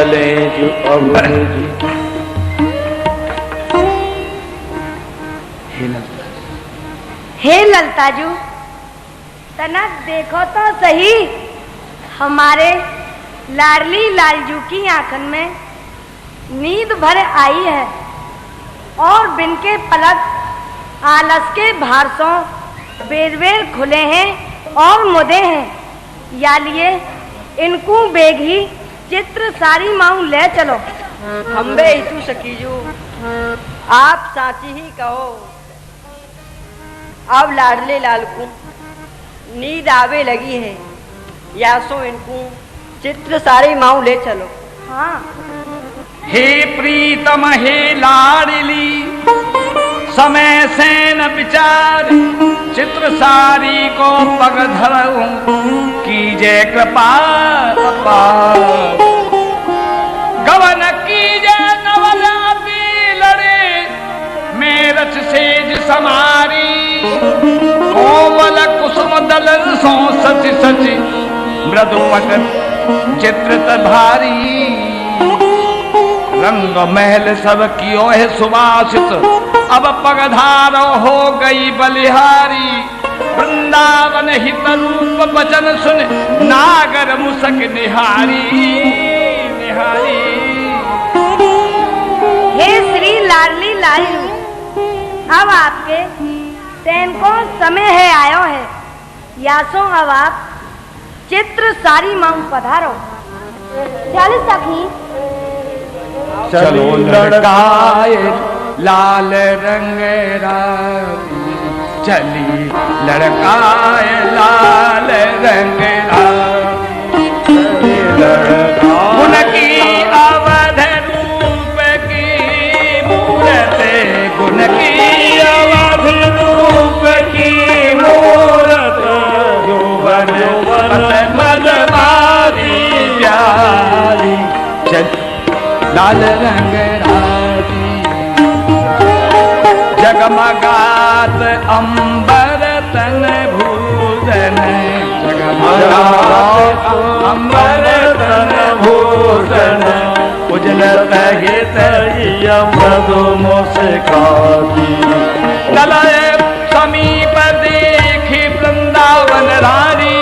चले जो अब हे ललताजू, तनक देखो तो सही, हमारे लाडली लालजू की आंखन में नींद भर आई है और बिन के पलक आलस के भारसों बेर खुले हैं और मुदे हैं। या लिए इनको बेगी चित्र सारी माऊ ले चलो। हम्बे तू सकीजू, आप साची ही कहो। अब लाडले लाल को नींद आवे लगी है, या सो इनको चित्र सारी माऊ ले चलो। हाँ। हे प्रीतम हे लाडली, समय से न विचार, चित्र सारी को पग धरऊं, कीजे कृपा अपार। गवन कीजे नवल अति लड़े, मेरठ सेज समारी, कोमल कुसुम दल सो सच सच, मृदु मगन चित्र भारी। रंग महल सब कियो है सुवासित, अब पगधारो हो गई बलिहारी। वृंदावन हित रूप वचन सुन, नागर मुसक निहारी निहारी। हे श्री लाडली लालू, अब आपके तैन को समय है आयो है, यासो अब आप चित्र सारी मांग पधारो। चल सखी चलो लड़काए लाल रंग राती, चली लड़काए लाल रंग राती। उनकी अवध रूप की मूरत, गुण की अवध रूप की मूरत, यौवन मद मारी प्यारी। चल लाल रंग राती, जगमगात अंबर तन भूषण, जगमगात अंबर तन भूषण, उजलत हित मधु मुस्काती। ललय समीप देखी वृंदावन रानी,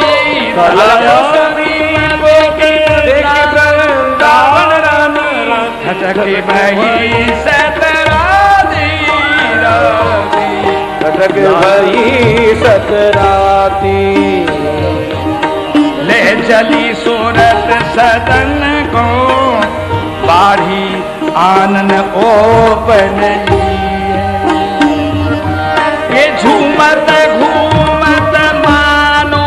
खटके भई सतराती, खटके भई सतराती। ले चली सूरत सदन को, बाढ़ी आनन ओपन लिए। ये झूमत घूमत मानो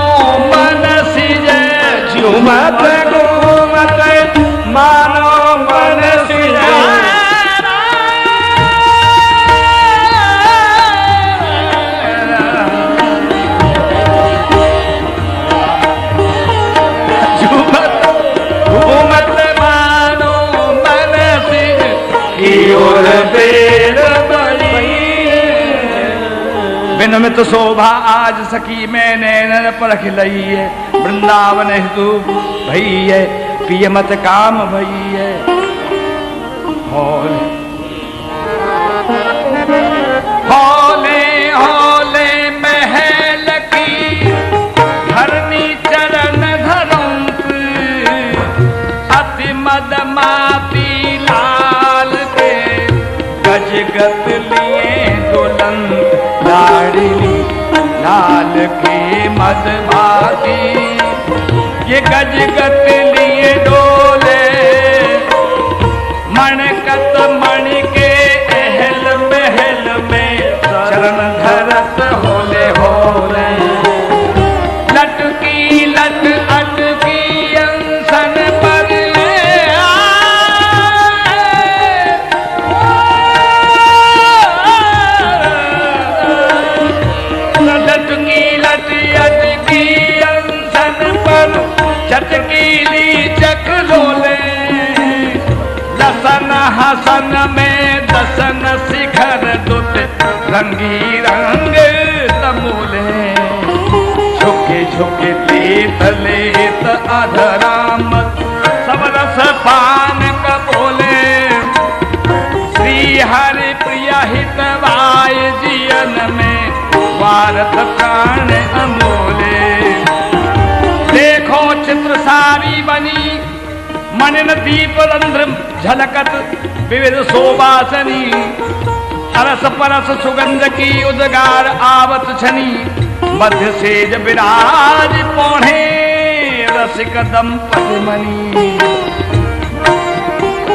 मन सिज, झूमत घूमत मानो मन सिज। झूमत घूमत मानो मन सिज, की ओर बेर बली। बिनमित शोभा आज सखी मैंने नर परख लई है, वृंदावन हेतु भई है, पिय मत काम भई है। होले होले होले महल की धरनी चरण धरंत, अति मद माती लाल के गजगत लिए दुलंत। लाडली लाल के मद माती, ये गजगत लिए डोले, मणकत मणि के अहल महल में, चरण धरत होले होले। लटकी लट अटकी अंसन पर लटकी लट अटकी अंसन पर, चटकीली चक लोले। लसन हसन में दसन शिखर दुत, रंगी रंग तमूले। झुके झुके लेत लेत अधराम, सब रस पान पारथ प्राण अमोले। देखो चित्र सारी बनी मन दीप रंध्र झलकत विविध शोभासनी। अरस परस सुगंध की उद्गार आवत छनी। मध्य सेज विराज पौढ़े रसिक दंपति मनी।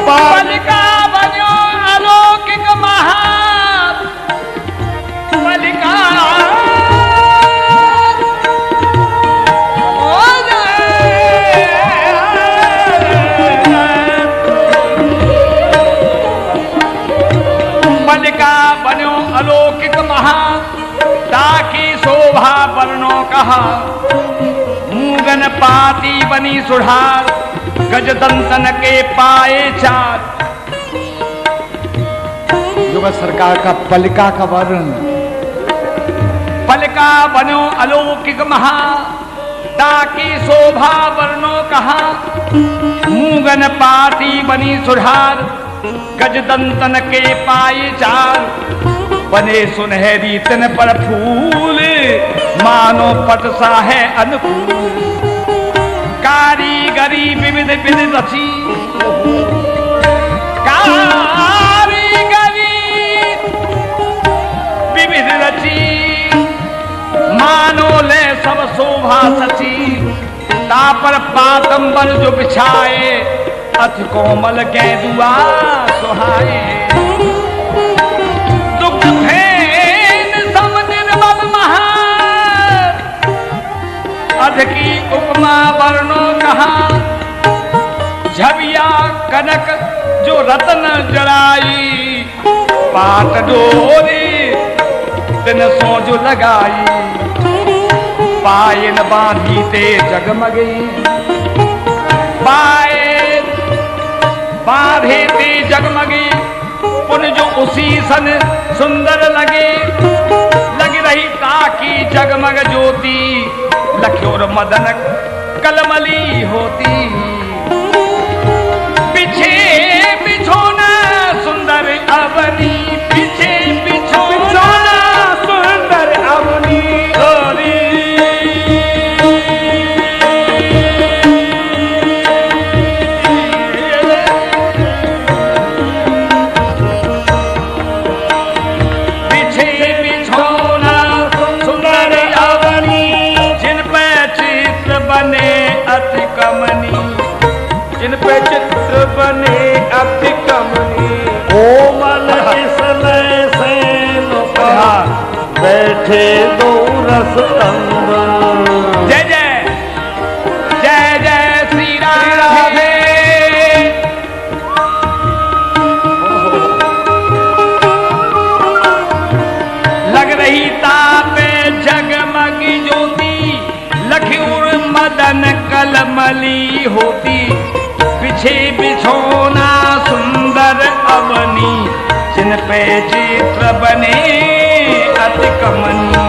बालिका बन्यो अलौकिक महा बालिका बालिका बन्यो अलौकिक महा। ताकि शोभा वर्णों कहा। मूगन पाती बनी सुधार। गज दंतन के पाए चार। युवा सरकार का पलिका का वर्ण। पलिका बनो अलौकिक महा। ताकि शोभा वर्णों कहा। मूगन पाती बनी सुधार। गज दंतन के पाए चार। बने सुनहरी तन पर फूल। मानो पट सा है अनुकूल। कारीगरी विविध विविध रची। कारीगरी विविध रची। मानो ले सब शोभा सची। तापर पातंबर जो बिछाए। अति कोमल गेंदुआ सुहाए। दुख भेन सम निर्मल महा। अध की उपमा वर्णों कहा। झबिया कनक जो रत्न जड़ाई। पाट डोरी दिन सो जो लगाई। पायन बांधी ते जगमगी। पायन बांधे ते जगमगी। पुन जो उसी सन सुंदर लगे। लग रही ताकि जगमग ज्योति। लख्योर मदन कलमली होती। पीछे बिछोना सुंदर अवनी। पीछे बिछोना सुंदर अवनी। जिन पे चित्र बने अति कमनी। कोमल किसलय सैन पर बैठे दो रस अंदर। जय जय जय जय श्री राधे। लग रही तापे जगमगी ज्योति। लख्योर मदन कलमली होती। पीछे बिछोना सुंदर अवनी। जिन पे चित्र बने अति कमनी।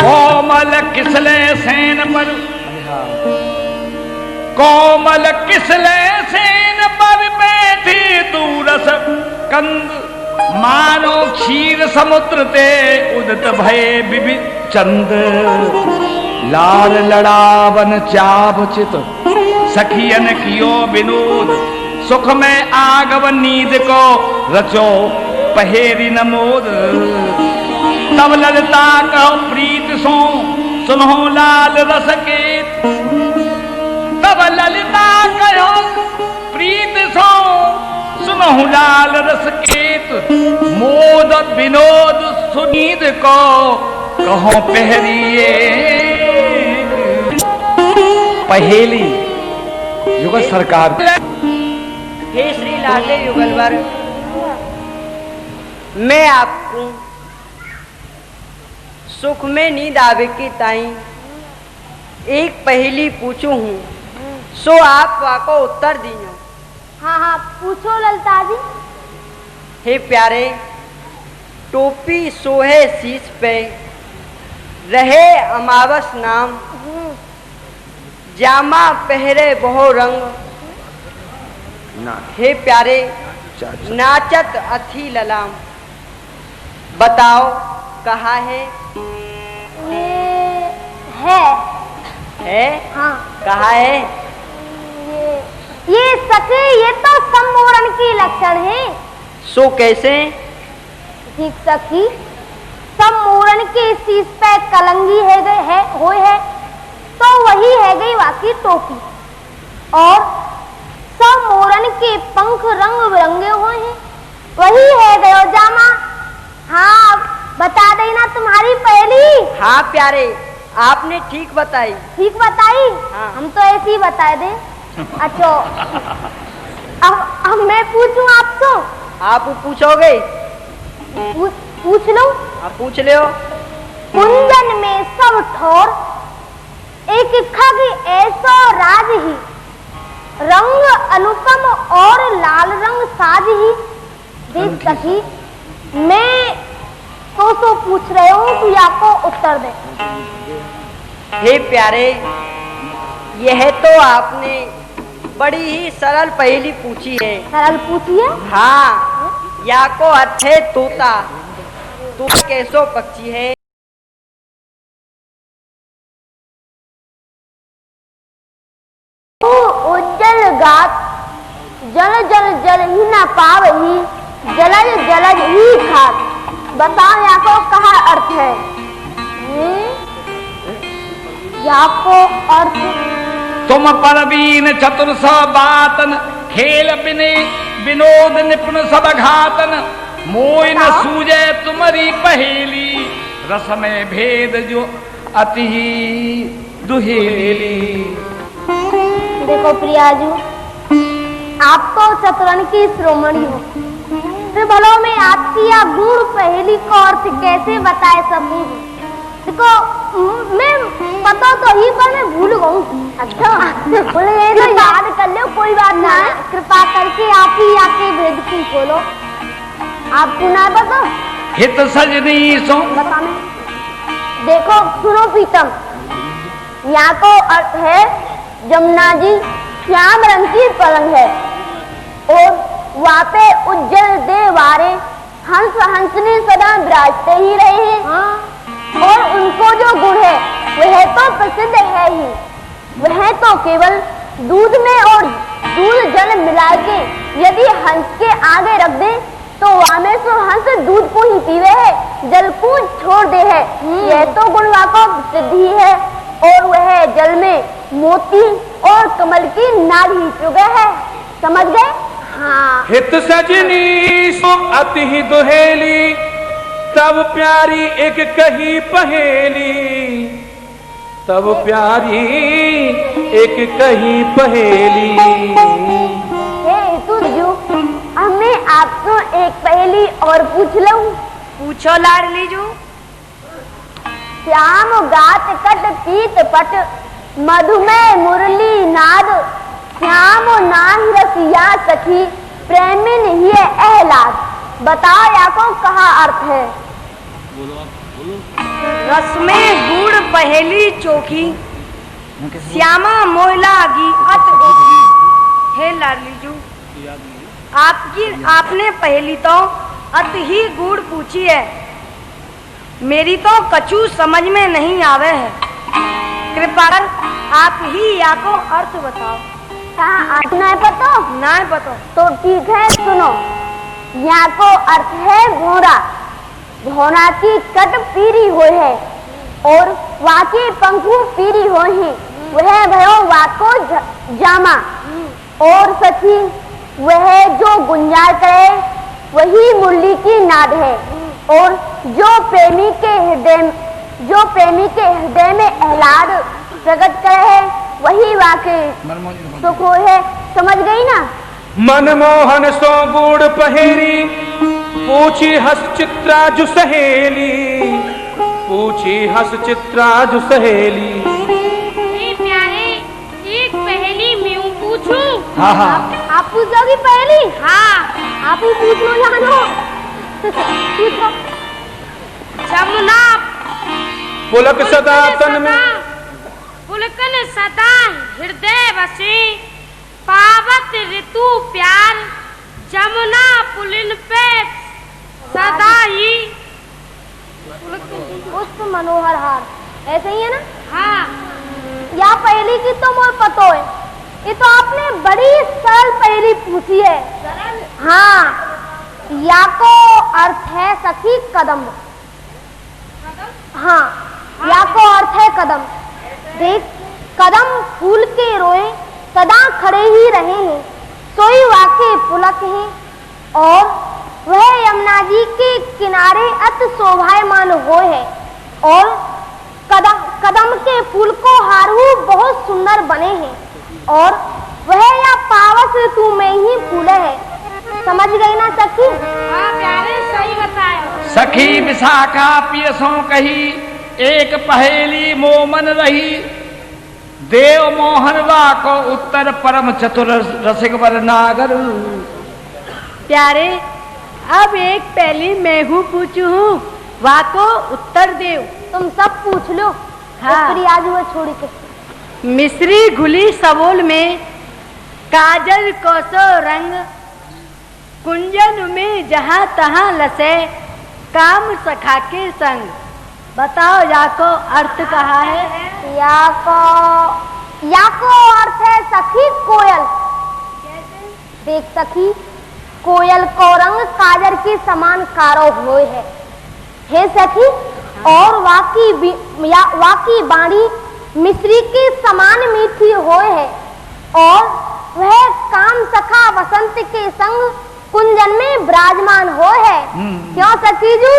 कोमल किसले सेन पर। कोमल किसले सेन पर बैठी दूरस कंद। मानो क्षीर समुद्र ते उदत भय विविध चंद। लाल लड़ावन चाभ चित सखियन कियो विनोद। सुख में आगव नींद को रचो पहेरी नमोद। तब ललता कहो प्रीत सो सुनो लाल रस के। तब ललिता कहो प्रीत सो सुनहु लाल रस केत। मोद विनोद सुनीद को कहो पहरिए। पहेली युगल सरकार। हे श्री लाडले युगलवर, मैं आपको सुख में नींद आवे की ताई एक पहेली पूछू हूँ। सो आप वाको उत्तर दीजिए। हाँ हाँ पूछो ललता जी। हे प्यारे, टोपी सोहे शीश पे, रहे अमावस नाम, जामा पहरे बहु रंग, ना हे प्यारे चाचा नाचत अथी ललाम, बताओ कहाँ है? ये है। है? हाँ। कहाँ है? ये सखी, ये तो सम्मोहन की लक्षण है। सो कैसे? ठीक सखी, सम्मोहन के शीश पे कलंगी है गई है हुई है, तो वही है गई वाकी टोपी, और सम्मोहन के पंख रंग बिरंगे हुए हैं, वही है गयो जामा। हाँ, बता देना तुम्हारी पहली। हाँ प्यारे, आपने ठीक बताई। ठीक बताई? हाँ। हम तो ऐसे ही बता दे। अच्छा, अब मैं पूछूं आपसे? आप पूछोगे? पूछ लो। आप पूछ ले। कुंजन में सब ठोर, एक खग ऐसो राज ही, रंग अनुपम और लाल रंग साज ही। देख सखी, मैं तो पूछ रहे हूँ, तू आपको उत्तर दे। हे प्यारे, यह तो आपने बड़ी ही सरल पहेली पूछी है। सरल पूछिए। हाँ, या को अर्थ है तोता। तोता कैसो पक्षी है? उज्जल गात, जल जल जल ही न पावही, जलज जलज ही खात। बताओ यहाँ को कहा अर्थ है? यहाँ को अर्थ, तुम परवीन चतुर स बातन, खेल बिने विनोद निपुण सब घातन, मोय न सूझे तुम्हारी पहेली, रस में भेद जो अति दुहेली। देखो प्रियाजू, आप तो चतुरन की श्रोमणी हो, फिर भलो में आपकी या गूढ़ पहेली को अर्थ कैसे बताए सकूं? देखो, मैं पता तो ही, पर मैं भूल गऊँ। अच्छा, बोले ये तो याद कर लो, कोई बात ना। कृपा करके आप ही आके भेद की खोलो। आपको ना पता? हित सजनी सो बता मैं। देखो सुनो प्रीतम, यहाँ को अर्थ है, जमुना जी श्याम रंग की पलंग है, और वहाँ पे उज्जवल देवारे हंस हंसनी सदा विराजते ही रहे हैं। हाँ। और उनको जो गुण है वह तो प्रसिद्ध है ही, वह तो केवल दूध में और दूध जल मिला के यदि हंस के आगे रख दे तो वहाँ में तो हंस दूध को ही पीवे है, जल को छोड़ दे है। यह तो गुण वहाँ को प्रसिद्ध ही है, और वह जल में मोती और कमल की नाल ही चुगे है। समझ गए? हाँ। हित सजनी सो अति ही दुहेली, तब प्यारी एक कही पहेली, तब प्यारी एक कही पहेली। हे तुझू, मैं आपको एक पहेली और पूछ लूं? पूछो लाडली जू। श्याम गात कट पीत पट, मधुमेह मुरली नाद, श्याम नाही रसिया सखी, प्रेमिन ही एहलाद। बताओ या को कहा अर्थ है? रस में गुड़ पहेली चोखी, श्यामा मोहला गी अत ओखी। हे लाडली जू, आपने पहेली तो अति ही गुड़ पूछी है, मेरी तो कछु समझ में नहीं आवे है। कृपा कर आप ही या को अर्थ बताओ। कहा अर्थ नहीं पता? नहीं पता तो ठीक है, सुनो। यहाँ को अर्थ है घोड़ा, घोड़ा की कट पीरी हुई है और वाकी पंखु पीरी हुई है, वह भयो वाको जामा। और सखी, वह जो गुंजार करे वही मुरली की नाद है, और जो प्रेमी के हृदय में आह्लाद प्रकट करे है वही वाके सुख है। समझ गई ना? मनमोहन सो गुड़ पहेली, पूछी हस चित्राजु सहेली, पूछी हस चित्राजु सहेली। प्यारे, एक पहेली मैं पूछूं? हाँ हाँ, आप पूछोगी पहली? हाँ। आप ही पूछ लो जानो। पूछो। जमुना पुलक सदा तन में, पुलकन सदा हृदय बसे, पावत ऋतु प्यार जमुना पुलिन पे सदा ही पुष्प मनोहर हार, ऐसे ही है ना? हाँ या पहली की तो मोर पतो है, ये तो आपने बड़ी सरल पहली पूछी है। हाँ, या को अर्थ है सखी कदम। हाँ, या को अर्थ है कदम। देख, कदम फूल के रोए सदा खड़े ही रहे हैं, सोई वाके पुलक हैं, और वह यमुना जी के किनारे अति शोभायमान हो है, और कदम के फूल को हारू बहुत सुंदर बने हैं, और वह या पावस ऋतु में ही फूले है। समझ गई ना सखी? हाँ प्यारे, सही बताया। सखी विशाखा पियसों कही, एक पहेली मोमन रही, देव मोहन वा को उत्तर परम चतुर रसिक वर नागर। प्यारे, अब एक पहली मैं हूँ पूछू हूँ, वाको उत्तर देव। तुम सब पूछ लो। हाँ। आज हुए छोड़ी के मिश्री घुली सबोल में काजल कोसो रंग, कुंजन में जहाँ तहाँ लसे काम सखा के संग। बताओ याको अर्थ कहा है? या को अर्थ है सखी कोयल। देख सखी, कोयल को रंग काजर के समान कारो हुए है। हे सखी, और वाकी बाणी मिश्री के समान मीठी होए है, और वह काम सखा वसंत के संग कुंजन में विराजमान हो है। क्यों सखी जू,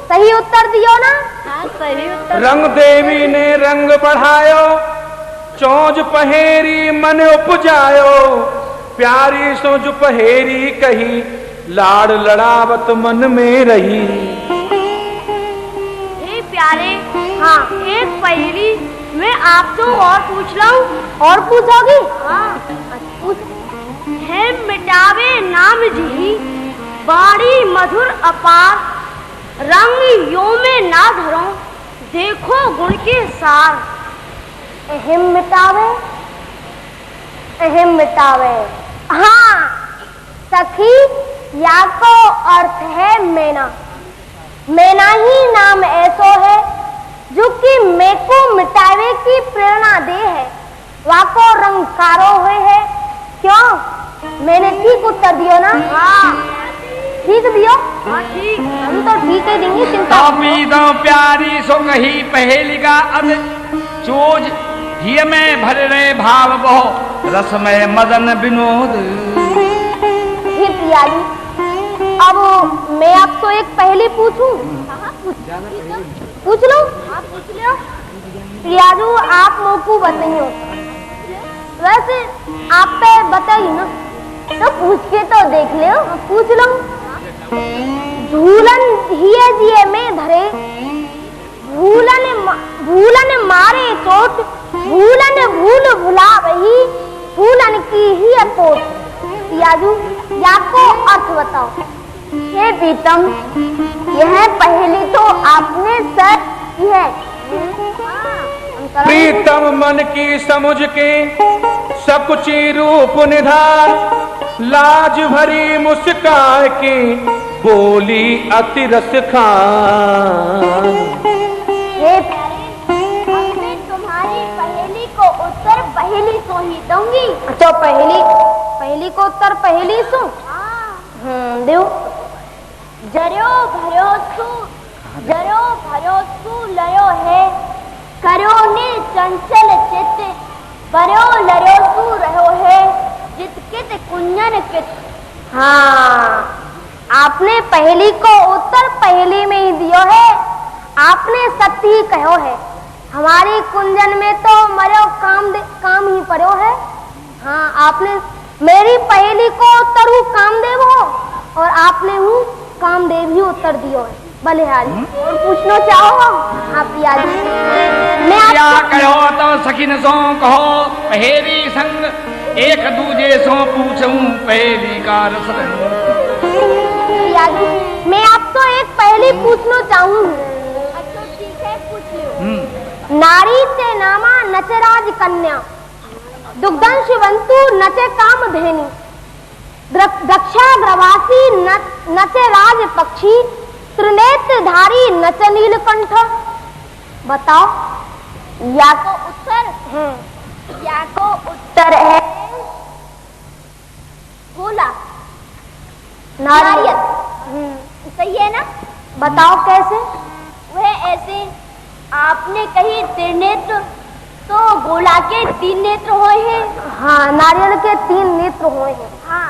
सही उत्तर दियो ना? हाँ, सही उत्तर। रंग देवी ने रंग बढ़ायो, चौज पहेरी मन उपजायो, प्यारी सो जो पहेरी कही, लाड़ लड़ावत मन में रही। हे प्यारे, हाँ, एक पहेली मैं आपसे और पूछ लाऊं? और पूछोगी? हाँ। पूछ। है मिटावे नाम जी, बाड़ी मधुर अपार, रंग यो में ना धरो, देखो गुण के सार। अहम मिटावे। हाँ सखी, या को अर्थ है मैना। मैना ही नाम ऐसो है जो कि मैं को मिटावे की प्रेरणा दे है, वाको रंग कारो हुए है। क्यों, मैंने ठीक उत्तर दियो ना? हाँ ठीक दियो? हाँ ठीक। हम तो ठीक ही देंगे, चिंता दो प्यारी सो कही पहेली का अब चोज, हिय में भर रहे भाव बहु, रस में मदन विनोद। हे प्यारी, अब मैं आपको एक पहेली पूछूं? पूछ लो। आप पूछ लो। प्यारू, आप मोकू बताइयो। वैसे आप पे बताइए ना, तो पूछ के तो देख लो। पूछ लो। झूलन हिये जिये में धरे, भूलन मारे चोट, भूलन भूल भुला वही, भूलन की ही अपोट। यादू, या को अर्थ बताओ। हे प्रीतम, यह पहेली तो आपने सर की है। प्रीतम मन की समुझ के सकुची रूप निधार, लाज भरी मुस्कान की बोली अति रस खान। हे मैं तुम्हारी पहेली को उत्तर पहेली सो ही दूंगी। अच्छा, पहेली को उत्तर पहेली सो? देव। जरो भरो सु लयो है, करो ने चंचल चित, बरो लरो सु रहो है, जित कित कुंजन कित। हाँ, आपने पहेली को उत्तर पहेली में ही दियो है। आपने सत्य ही कहो है। हमारी कुंजन में तो मरो काम ही पड़ो है। हाँ, आपने मेरी पहेली को उत्तर हूँ कामदेव हो, और आपने हूँ कामदेव ही उत्तर दियो है। बलिहारी, और पूछना चाहो? हाँ पियाजी, मैं क्या कहो तो सखिन सो कहो पहेली संग, एक दूजे सो पूछूं पहेली का रस। पियाजी, मैं आपको एक पहेली पूछना चाहूँ। अच्छा ठीक है, पूछ लो। नारी से नामा नचराज कन्या। दुग्धं शिवंतु नचे कामधेनु, दक्षाग्रवासी नचे राज पक्षी, त्रिनेत्रधारी नच नीलकंठ। बताओ, या को उत्तर है गोला, नारियल। सही है ना? बताओ कैसे? वह ऐसे, आपने कही त्रिनेत्र, तो गोला के 3 नेत्र हुए हैं। हाँ, नारियल के 3 नेत्र हुए हैं। हाँ,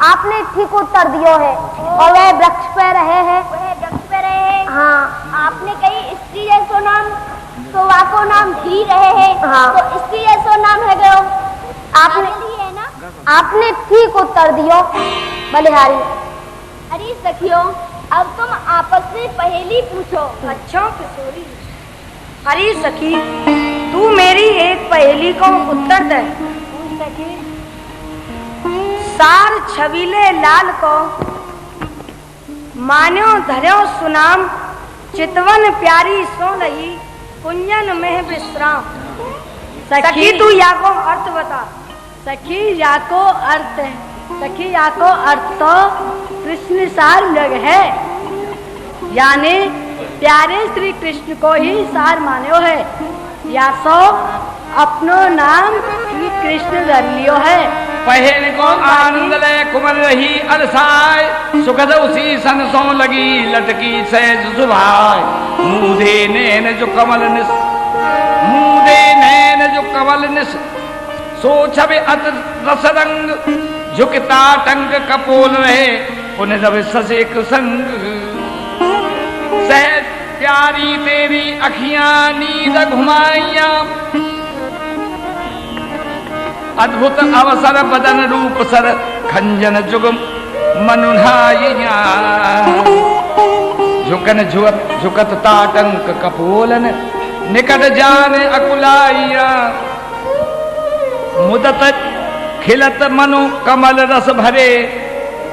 आपने ठीक उत्तर दियो है। और वह वृक्ष पे रहे हैं। हाँ, आपने कही स्त्री जैसो नाम, तो वाको नाम धी रहे हैं। हाँ, तो स्त्री जैसो नाम है गयो, आपने है ना? आपने ठीक उत्तर दियो बलिहारी। अरे सखियों, अब तुम आपस में पहेली पूछो। अच्छा किशोरी। अरे सखी, तू मेरी एक पहेली को उत्तर दे। सार छबीले लाल को मान्यो धर्यो सुनाम, चितवन प्यारी सो रही कुंजन में विश्राम। सखी तू या को अर्थ बता। सखी या को अर्थ है, सखी या को अर्थ तो कृष्ण सार लग है, यानी प्यारे श्री कृष्ण को ही सार मान्यो है। या सो अपनो नाम श्री कृष्ण धर लियो है। पहल को आनंद ले कुमर रही अलसाय, सुखद उसी सन सो लगी लटकी सहज सुभाय। मूधे नैन जो कमल निस, मूधे नैन जो कमल निस, सो छबे अत रस रंग, झुकता टंग कपोल रहे पुन रवि ससेक संग। सहज प्यारी तेरी अखियां नींद घुमाइया, अद्भुत अवसर बदन रूप सर खंजन जुगम मनुहाइया। झुकन झुकत ताटंक कपोलन, निकट जान अकुलाइया। मुदत खिलत मनु कमल रस भरे,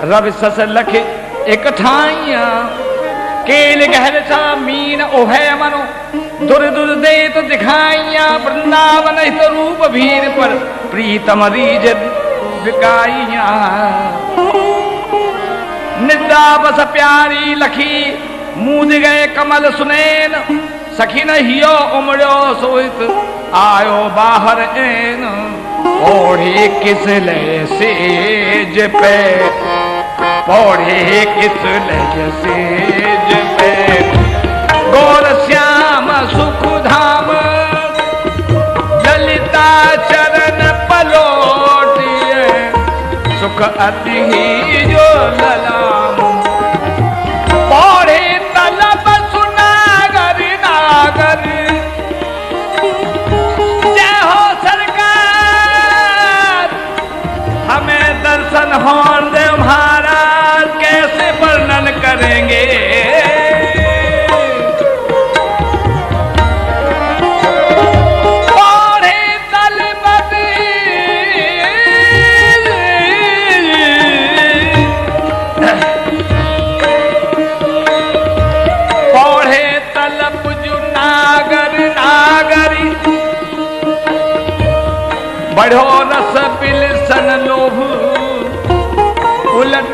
रवि सस लख एक ठाइया। केल गहर सा मीन ओहे मनो, दुर दुर दे तो दिखाइया। वृंदावन हित रूप भीर पर, प्रीतम रीज बिकाइया। निद्रा बस प्यारी लखी, मूद गए कमल सुनैन। सखी न हियो उमड़ो सोइत, आयो बाहर एन। ओढ़े किस ले सेज पे, पौड़े किस ले सेज पे। गोर श्याम सुख धाम, ललिता चरण पलोटिए। सुख अति ही जो ललाम, पौड़े तलब सुनागर नागर। जय हो सरकार, हमें दर्शन हो दे महाराज, कैसे वर्णन करेंगे। बढ़ो रस पिलसन लोभ, उलट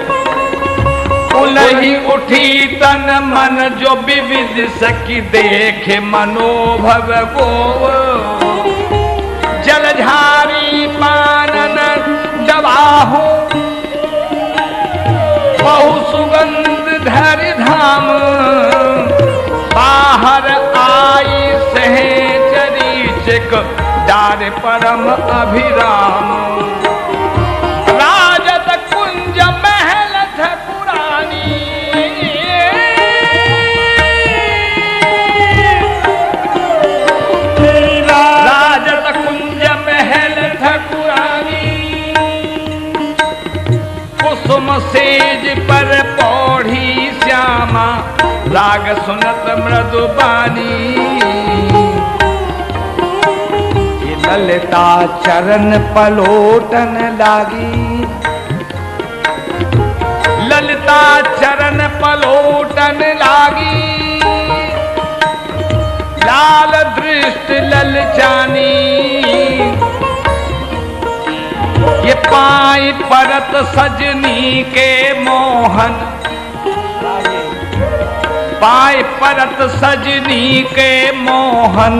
उलही उठी तन मन। जो विविध सकी देखे मनोभव को। जलझारी पानन दबाहु, बहु सुगंध धरि धाम। बाहर आई सहचरी चिक, डार परम अभिराम। राजत कुंज महल ठकुरानी, राजत कुंज महल ठकुरानी। कुसुम सेज पर पौड़ी श्यामा, राग सुनत मृदुबानी। ललिता चरण पलोटन लागी, ललिता चरण पलोटन लागी। लाल दृष्ट ललचानी, ये पाई परत सजनी के मोहन, पाई परत सजनी के मोहन,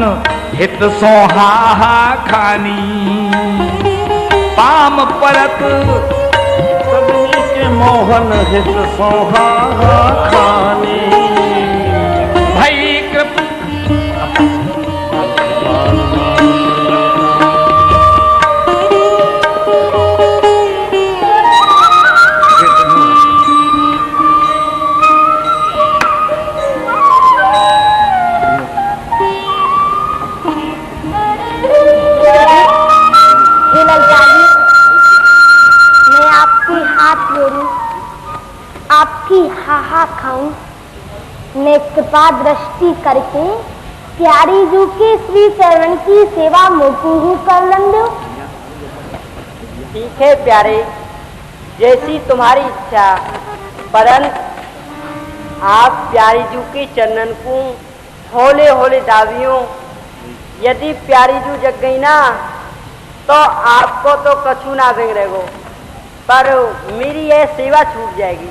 हित सोहा खानी। पाम परत सजनी के मोहन, हित सोहा खानी। भई कृप आपकी हाहा खाऊं, मैं कृपा दृष्टि करके प्यारी जू के श्री चरण की सेवा मोकू कर लंदो। ठीक है प्यारे, जैसी तुम्हारी इच्छा, परंतु आप प्यारी जू के चरणन को होले होले दावियों। यदि प्यारी जू जग गई ना तो आपको तो कछु ना बिग रहेगो, पर मेरी यह सेवा छूट जाएगी।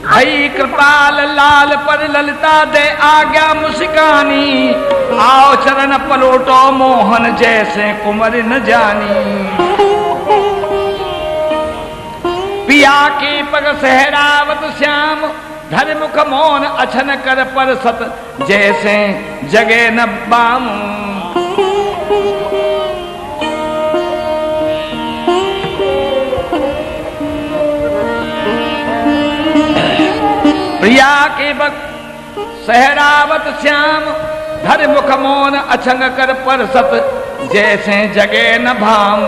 भई कृपाल लाल पर ललिता दे आज्ञा मुस्कानी, आओ चरण पलोटो मोहन जैसे कुंवर न जानी। पिया के पग सहरावत श्याम, धर मुख मौन अछन कर पर सत, जैसे जगे न बाम। प्रिया के बक सहरावत श्याम, धर मुख मौन अछंग कर पर सत, जैसे जगे न भाम।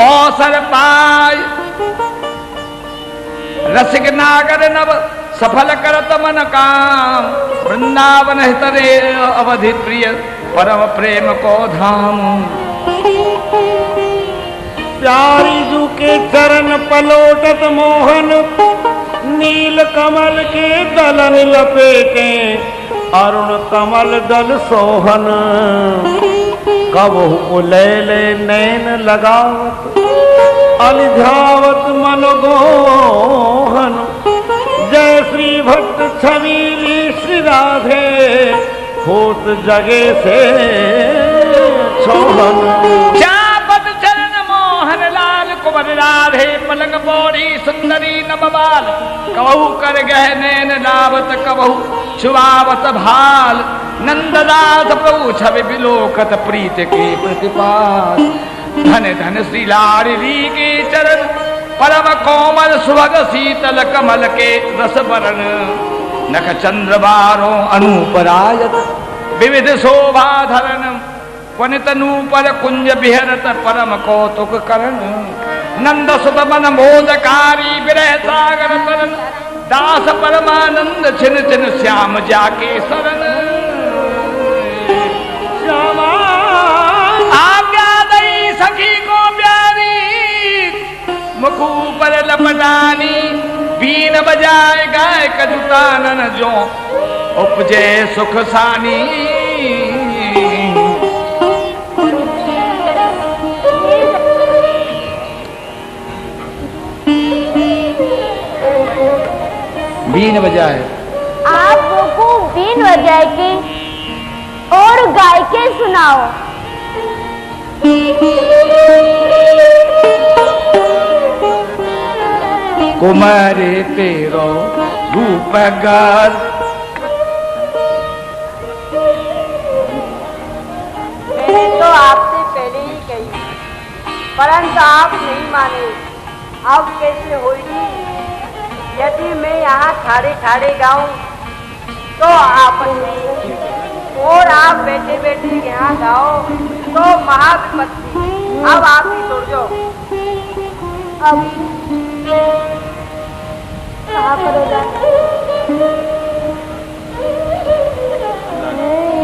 अवसर पाय रसिक नागर नव, सफल करत मन काम। वृंदावन हितरे अवधि प्रिय, परम प्रेम को धाम। प्यारी जू के चरण पलोटत मोहन, नील कमल के दलन लपेटे, अरुण कमल दल सोहन। कबहु उलैले नैन लगावत, अलिझावत मन गोहन। जय श्री भक्त छबीली श्री राधे, होत जगे से छोहन। चापत चरण मोहन लाल, कुंवर राधे पलक बोरी सुंदरी नवबाल। कबहू कर गह नैन लावत, कबहू छुआवत भाल। नंददास प्रभु छवि बिलोकत, प्रीत के प्रतिपाल। धन धन श्री लाडली के चरण, परम कोमल सुभग शीतल कमल के रस बरन। नख चंद्र बारो अनुपरायत, विविध शोभा धरन। वनित नूपर कुंज बिहरत, परम कौतुक करण। नंद सुत मन मोदकारी, विरह सागर तरन। दास परमानंद छिन छिन, श्याम जाके शरण। श्यामा आज्ञा दई सखी को प्यारी, मुखू पर लपटानी। बीन बजाए गाय कजुतानन, जो उपजे सुख सानी। बीन बजाए, आप को बीन बजाए के और गाय के सुनाओ। कुमारे तेरो रूप गार। मैंने तो आपसे पहले ही कही, परंतु आप नहीं माने। अब कैसे होगी? यदि मैं यहाँ ठाड़े ठाड़े गाऊं तो आप नहीं, और आप बैठे बैठे यहाँ गाओ तो महाविपत्ति। अब आप ही छोड़ जाओ। अब कहाँ पर होगा?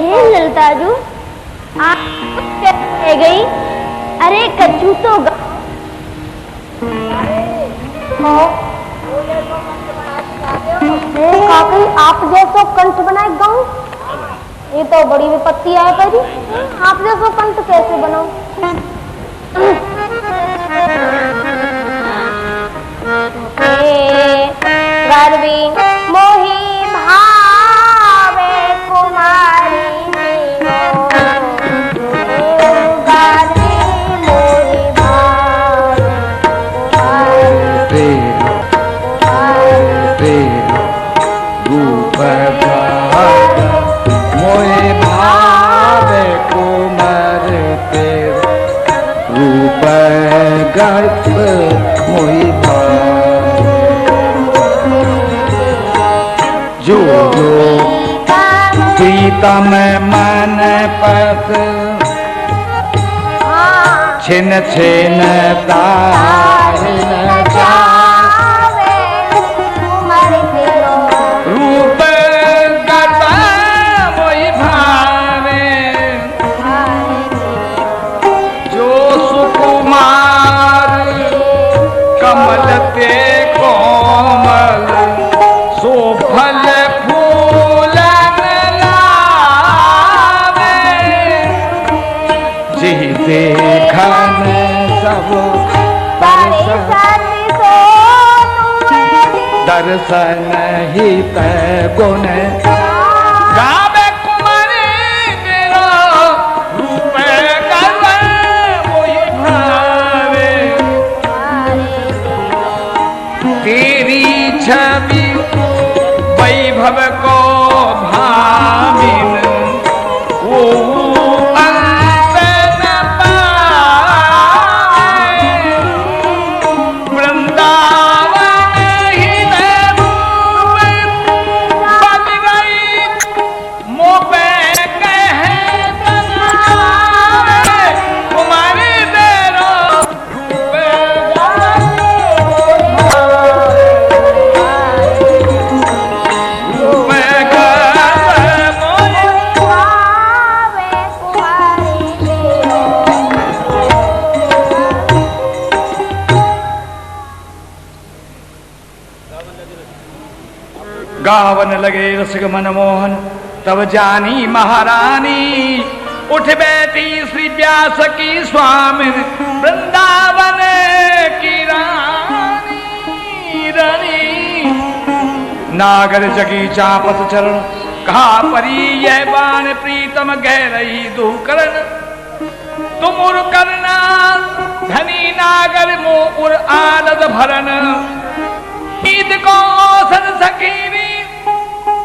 ये ललताजू आप कैसे गई? अरे कच्चू तो काकई आप जैसो कंठ बनाए गाऊं। ये तो बड़ी विपत्ति है करी। आप जैसा पंत कैसे बनो? गर्वी मोही भावे कुमारी जो जो प्रीतम मन पथ छिन छिन तार न जावे रूप गता मोहि भावे जो सुकुमार कमल ते कोमल सो फल फूलन लावे जी देखन सब दर्शन हित गुण गावे कुमारी तेरा रूप गगन मोहि भावे तेरी छवि वैभव को भामिन वो अंत न पाए वृंदावन ही रूप बन गई मोह पे कहे कुमारी तेरा रूप गावन लगे रसिक मनमोहन तब जानी महारानी उठ बैठी श्री व्यास की स्वामी वृंदावन की रानी नागर जगी चापत चरण कहा परी यह बाण प्रीतम गह रही दुकरण तुमुर करना धनी नागर मोर आनंद भरन ईद को सन सखीनी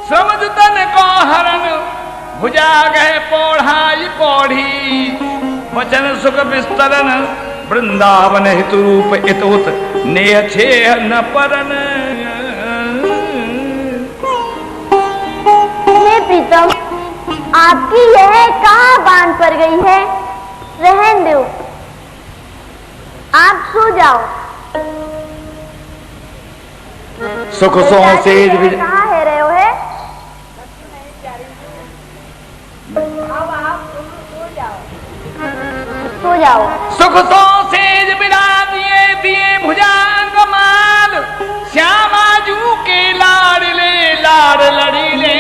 समझ तन को हरण भुजा गए पौढ़ाई पौढ़ी वचन सुख विस्तरन वृंदावन हित रूप इतुत नेह छेह न परन। हे प्रीतम, आपकी यह कहाँ बांध पड़ गई है? रहन दो, आप सो जाओ। सुख सो से कहाँ है रहे हो है? सो जाओ। सुख सो सेज बिना दिए दिए भुजांग माल श्यामाजू के लाडले लाड लड़ी ले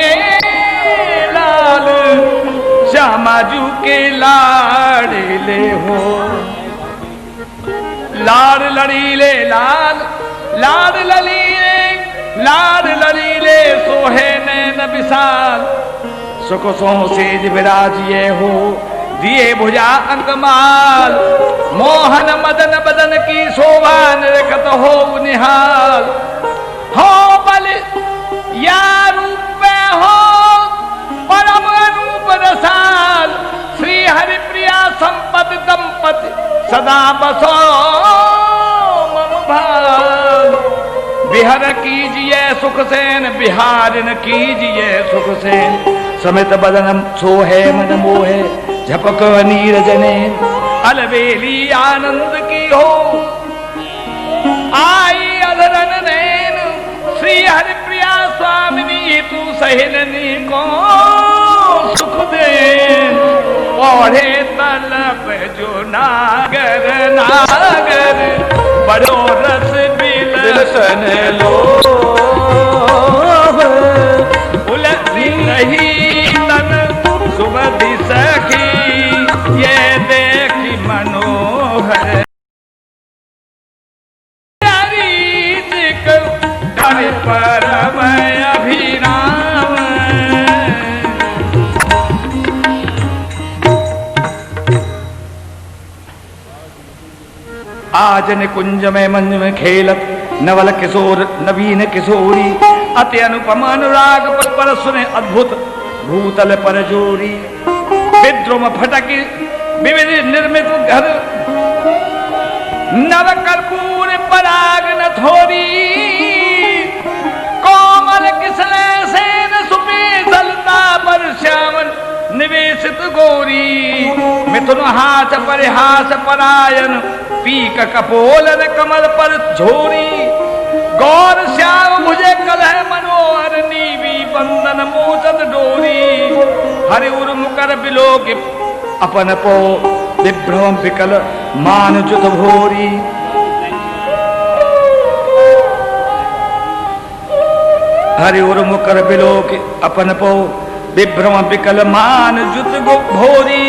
लाल श्यामाजू के लाडले हो लाड लड़ी ले लाल लाड लड़ी ले लाड लड़ी ले सोहे नैन विशाल सुख सो सेज विराजिए हो दिए भुजा अंकमाल मोहन मदन बदन की शोभा निरखत हो निहाल हो बल या रूप हो परम अनूप रसाल श्री हरि प्रिया संपत दंपति सदा बसो मम भाल बिहर कीजिए सुख सेन बिहारिन कीजिए सुख सेन समित बदन सोहे मन मोहे झपक नीरजने अलबेली आनंद की हो आई अधरन नैन श्री हरिप्रिया स्वामिनी तू सहिलनी को सुख दे पौड़े तलब जो नागर नागर बड़ो रस बिलसन लो उलझी नहीं तन परम अभिराम। आज निकुंज में मंज में खेलत नवल किशोर नवीन किशोरी, अति अनुपम अनुराग पर सुने अद्भुत भूतल पर जोरी। विद्रुम फटकी विविध निर्मित घर, नव कर्पूर पराग न थोरी। कोमल किसने सेन सुपेदलता पर श्यामल निवेशित गोरी। मिथुन हाथ परिहास परायण, पीक कपोलन कमल पर झोरी। गौर श्याम भुजे कलह मनोहर, नीवी बंदन मोचत डोरी। हरि उर मुकर बिलोक अपन पो, विभ्रम विकल मान जुत भोरी। हरि उर मुकर बिलोक अपन पो, विभ्रम विकल मान जुत भोरी।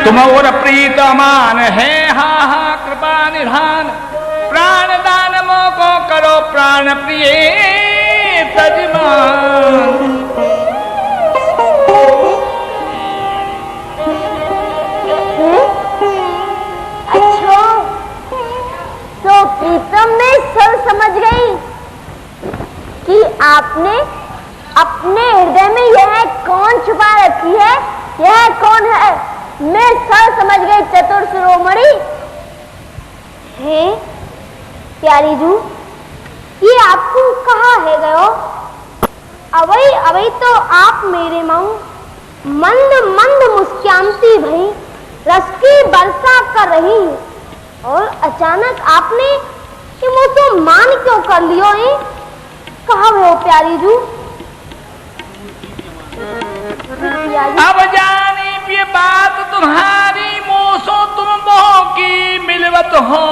तुम और प्रीत अमान है, हा हा कृपा निधान। प्राण दान मोको करो प्राण प्रिय तजमान। अच्छा, तो प्रीतम ने सब समझ गई कि आपने अपने हृदय में यह कौन छुपा रखी है, यह कौन है। मैं सब समझ गई चतुर शिरोमणि। हे प्यारी जू, ये आपको कहाँ है गयो? अवई अवई तो आप मेरे माऊ मंद मंद मुस्कानती भई रस की वर्षा कर रही, और अचानक आपने कि मुझे मान क्यों कर लियो है? कहाँ हो प्यारी जू? अब जानी ये बात तुम्हारी, मोसो तुम मोह की मिलवत हो।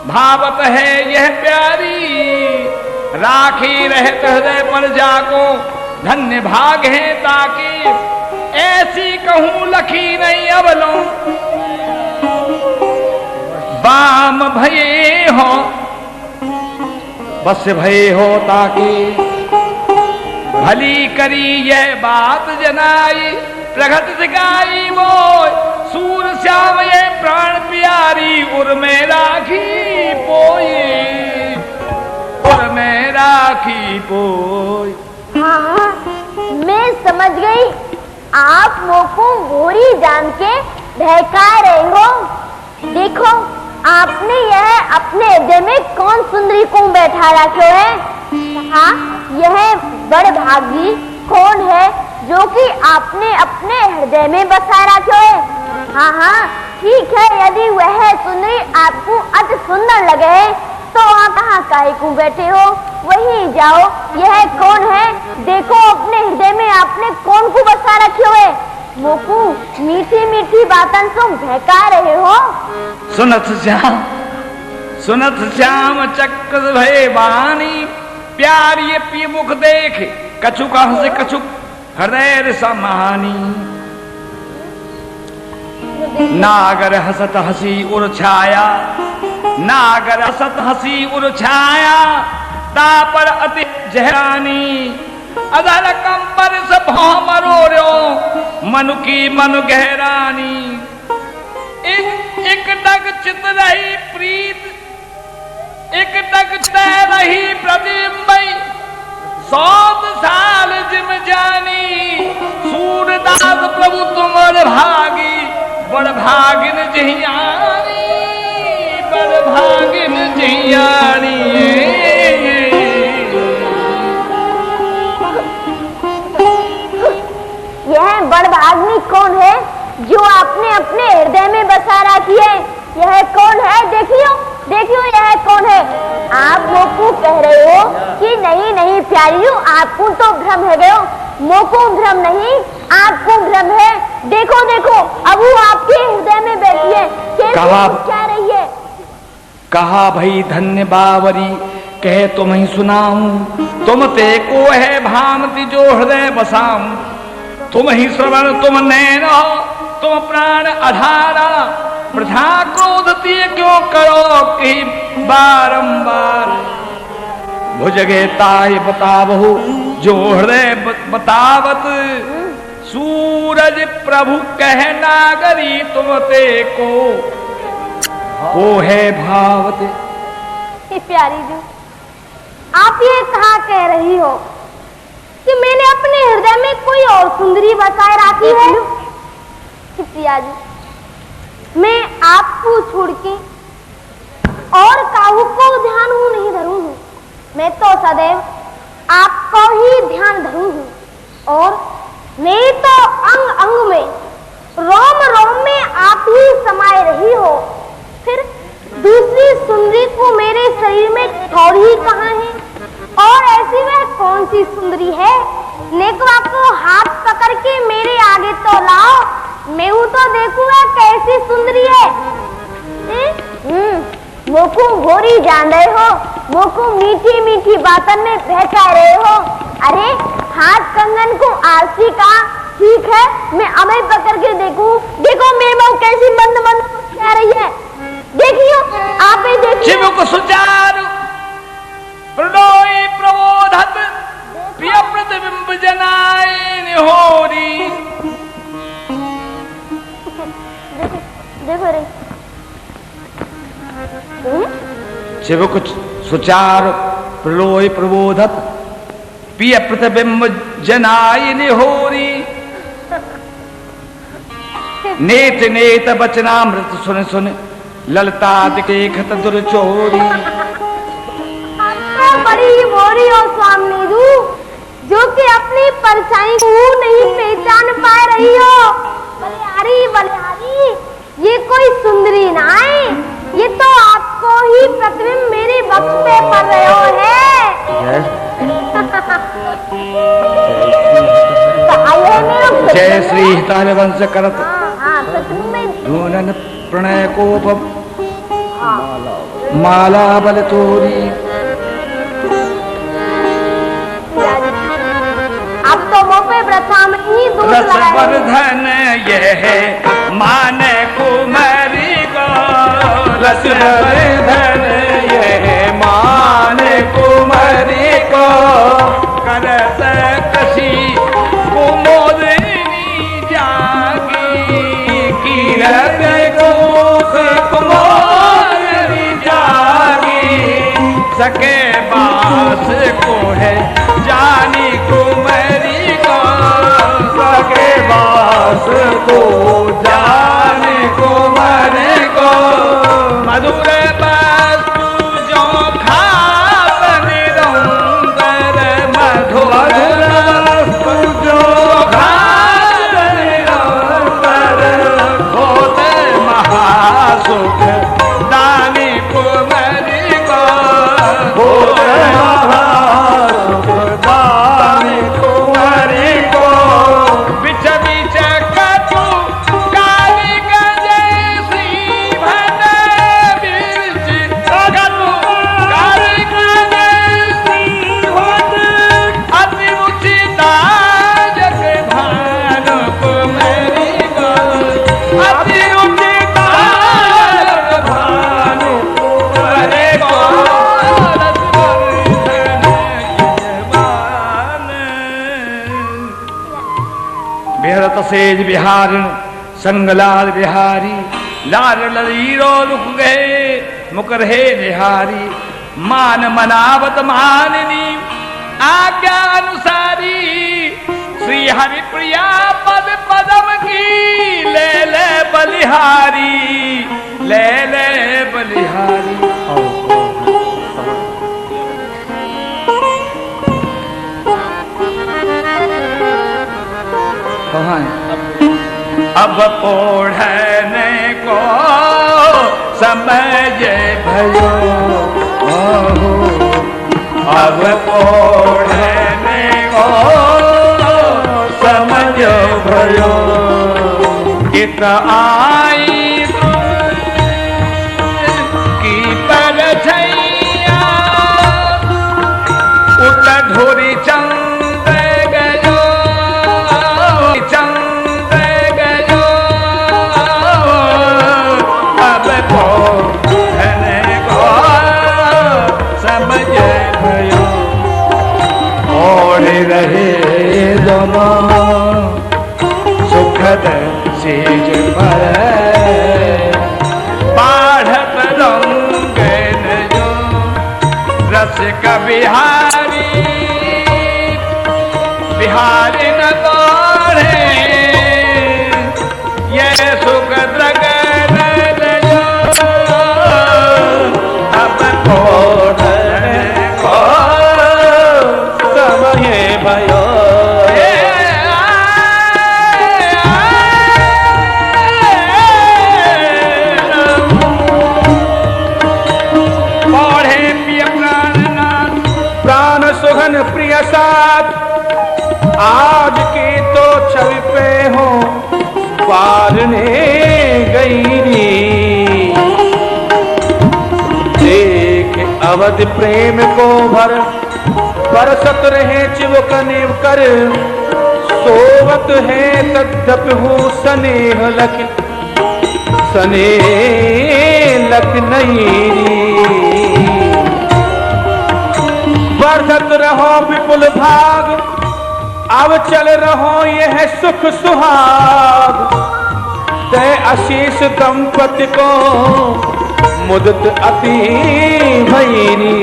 भावत है यह प्यारी, राखी रहत हृदय पर जाको। धन्य भाग है ताकि ऐसी कहूं लखी नहीं अबलो। बाम भये हो बस भय हो ताकि, भली करी यह बात जनाई। प्रगट सिखाई वो सूर श्याम ये प्राण प्यारी। उर में राखी पोई, उर में राखी पोई। हाँ, मैं समझ गई। आप मोको गोरी जान के बहका रहे हो। देखो, आपने यह अपने हृदय में कौन सुंदरी को बैठा रखे है। हाँ, यह बड़ भागी कौन है जो कि आपने अपने हृदय में बसा रखे है। हाँ हाँ, ठीक है, यदि वह सुंदरी आपको अति सुंदर लगे तो वहाँ कहाँ काहे को बैठे हो, वहीं जाओ। यह कौन है देखो, अपने हृदय में आपने कौन को बसा रखे हुए। मोकू मीठी मीठी बातन से बहका रहे हो। सुनत श्याम चक्र भय बानी। प्यार ये पी मुख देख, कछुक हंस कछुक हृदय समानी। नागर हसत हसी उर छाया, नागर हसत हसी उर छाया। तापर अति जहरानी, अधर कंपर सब मरोड़ो। मनु की मनु गहरानी, एक डग चित रही प्रीत, एक डग तय रही प्रतिम्बई। 100 साल जिम जानी, सूरदास प्रभु तुमर भागी। बड़ भागिन जियानी, बड़ भागिन जियानी। यह बड़ भागनी कौन है जो आपने अपने हृदय में बसा रखी है? यह कौन है? देखियो देखियो, यह कौन है? आप मोकू कह रहे हो कि नहीं नहीं प्यारियों, आपको तो भ्रम है गयो। मोको भ्रम नहीं, आपको भ्रम है। देखो देखो, अब वो आपके हृदय में बैठी है। क्या रही है? कहा भाई धन्य बावरी, कह तुम ही सुनाऊं, तुम ते को है भामति जो हृदय बसाऊं। तुम ही श्रवण तुम नैन हो, तुम प्राण आधारा, वृथा क्रोधती क्यों करो कि बारंबार। भुजगे ताय बतावहु जो हृदय बतावत, सूरज प्रभु कह नागरी तुम ते को है भावते। प्यारी जी, आप ये कहा कह रही हो कि मैंने अपने हृदय में कोई और सुंदरी बसाए रखी है? प्रिया जी, मैं आपको छोड़ के और काहू को ध्यान हूं नहीं धरू हूं। मैं तो सदैव आपको ही ध्यान धरू हूं, और मैं तो अंग अंग में, रोम रोम में आप ही समाये रही हो। फिर दूसरी सुंदरी को मेरे शरीर में ठौर ही कहाँ है? और ऐसी वह कौन सी सुंदरी है? नेकवा को हाथ पकड़ के मेरे आगे तो लाओ, मैं हूं तो देखूंगा कैसी सुंदरी है। मोकू भोरी जान रहे हो, मोकू मीठी मीठी बातों में बहका रहे हो। अरे हाथ कंगन को आरसी का, ठीक है मैं अमय पकड़ के देखूं। देखो मेरी बहू कैसी बंद बंद कह रही है, देखियो आप ही देखिए। शिव को सुचारु प्रणोई प्रबोधत, प्रिय प्रतिबिंब जनाए निहोरी। देखो रे, शिव को सुचार प्रलोय प्रबोधत, प्रिय प्रतिबिंब जनाए निहोरी। नेत नेत बचनामृत सुन सुन, ललता देखत दुर्चोरी। तो बड़ी मोरी हो स्वामी रू, जो कि अपनी परछाई को नहीं पहचान पा रही हो। बलिहारी बलिहारी, ये कोई सुंदरी ना है, ये तो आपको ही प्रतिबिंब मेरे वक्ष पे पड़ रहे हो है। जय श्री हिताल वंश करत, हाँ प्रतिबिंब में धूनन प्रणय कोप माला बल तोरी। अब तो मुंह पे व्रता में ही दूध रसवर्धन यह माने कुमारी को, रसवर्धन यह माने कुमारी को। करत कसी कुमोदिनी जागी, कीरत को कुमोदिनी जागी। सके बास को है जानी कुमारी को, सके बास को जानी कुमारी को। मधुर वस्तु जो खावन रंगर, मधुर वस्तु जो खावन रंगर। होते महासुख दानी कुमारी को, होते महासुख दानी कुमारी को। बिच बिच कटु काली गजैसी भट, बिच कटु काली गजैसी भट। अति रुचिता जग भान कुमारी को, अति रुचिता जग भान कुमारी को। बेहरत सेज बिहारिण संगलाल बिहारी, लाल ललीरो रुक गए मुकर हे बिहारी। मान मनावत माननी आज्ञा अनुसारी, श्री हरि प्रिया पद पदम की ले ले बलिहारी, ले ले बलिहारी। कहाँ है? अब ओढ़ने को समय भयो, अब ओढ़ने को समझ भयो। इत आई की परछैया भयो ओढ़ रहे दोनों सुखद सेज पर बाढ़त रंगन जो रस का बिहारी बिहारी न तोड़े ये सुख द्रगन जो अब तोड़ने को समय भयो सुगन प्रिय साथ आज की तो छवि पे हो पारने गई री देख अवध प्रेम को भर बरसत रहे चिवकने कर सोवत है तद्यप हो स्नेह लख नहीं री वर्धत रहो विपुल भाग अब चल रहो यह सुख सुहाग ते आशीष दंपति को मुदत अति भैरी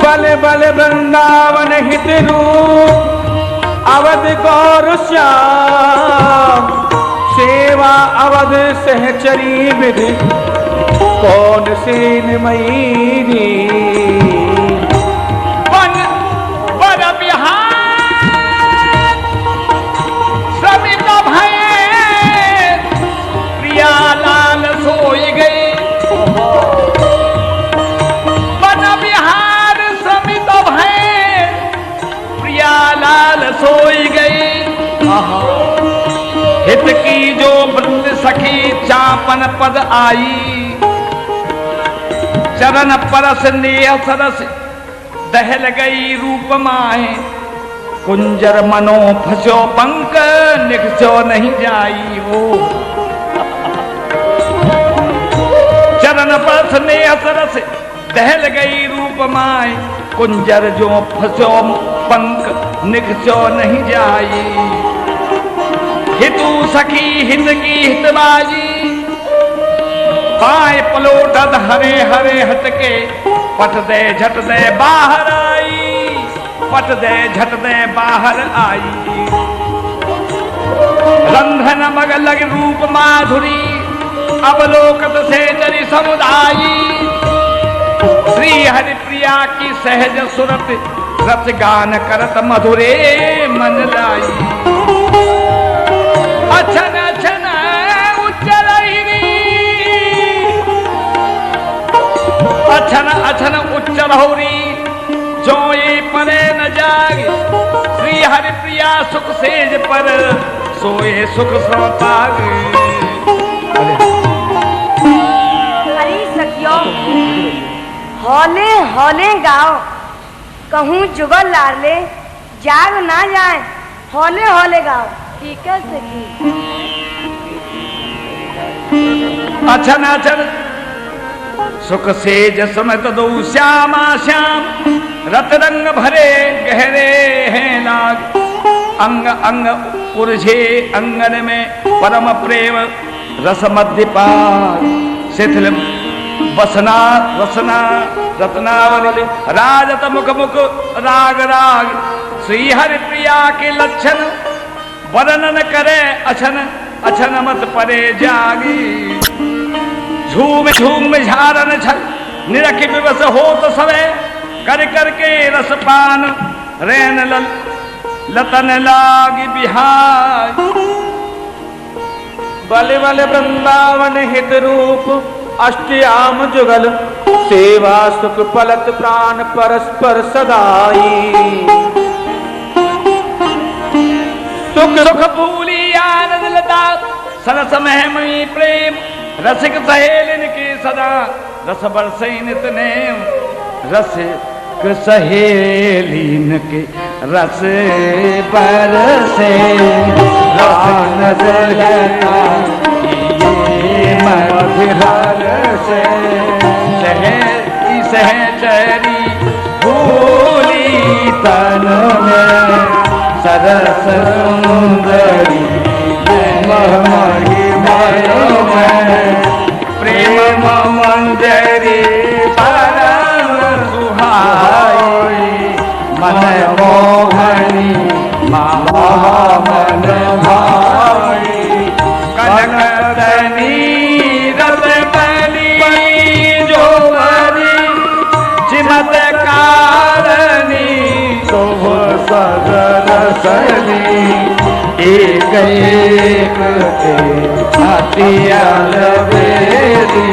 बल बल वृंदावन हित रूप अवध गौर श्याम सेवा अवध सहचरी विधि कौन सेन मयीरी वन वर बिहार समित भये प्रिया लाल सोई गई वन बिहार समित भये प्रिया लाल सोई गई हित की जो वृंद सखी चापन पद आई चरण परस नेह सरस दहल गई रूप माए कुंजर मनो फसो पंक निकसो नहीं जाई हो चरण परस नेह सरस दहल गई रूप माए कुंजर जो फसो पंक निकसो नहीं जाई हितु सखी हित की हितबाजी पाए पलोटत हरे हरे हटके पट दे झट दे बाहर आई पट दे झट दे बाहर आई रंधन मग लग रूप माधुरी अवलोकत से जरी समुदायी श्री हरि प्रिया की सहज सुरत रस गान करत मधुरे मन लाई अछन अछन अछन अछन उच्च रहोरी जो ये परे न जाग श्री हरि प्रिया सुख सेज पर सोए सुख संताग हरी सखियों हौले हौले गाओ कहूँ जुगल लाडले जाग ना जाए हौले हौले गाओ ठीक है सखी अछन अछन सुख से जसमत दो श्यामा श्याम रत रंग भरे गहरे हैं लाग अंग अंग उर्झे अंगन में परम प्रेम रस मध्यपार शिथिल बसना रसना रत्नावली राजत मुख मुख राग राग श्री हरि प्रिया के लक्षण वर्णन करे अछन अछन मत परे जागी झूम झूम झारन छल निरख विवश हो तो सवे कर करके रसपान रैन लतन लाग बिहार बले बले वृंदावन हित रूप अष्टयाम जुगल सेवा सुख पलत प्राण परस्पर सदाई सुख सुख भूली आनंद लता सरस महमयी प्रेम रसिक सहेलिन के सदा रस बरसे नितने रसिक सहेलिन के रस बरसे आनंद लता ये मधुर से सहचरी भूली तन में सरस सुंदरी प्रेम मंजरी परम सुहाई मन मोहनी मन भाई कनकनी रत बली जो बरी चिमत कारणी शोभ सगर सनी एक एक हथियार बेदी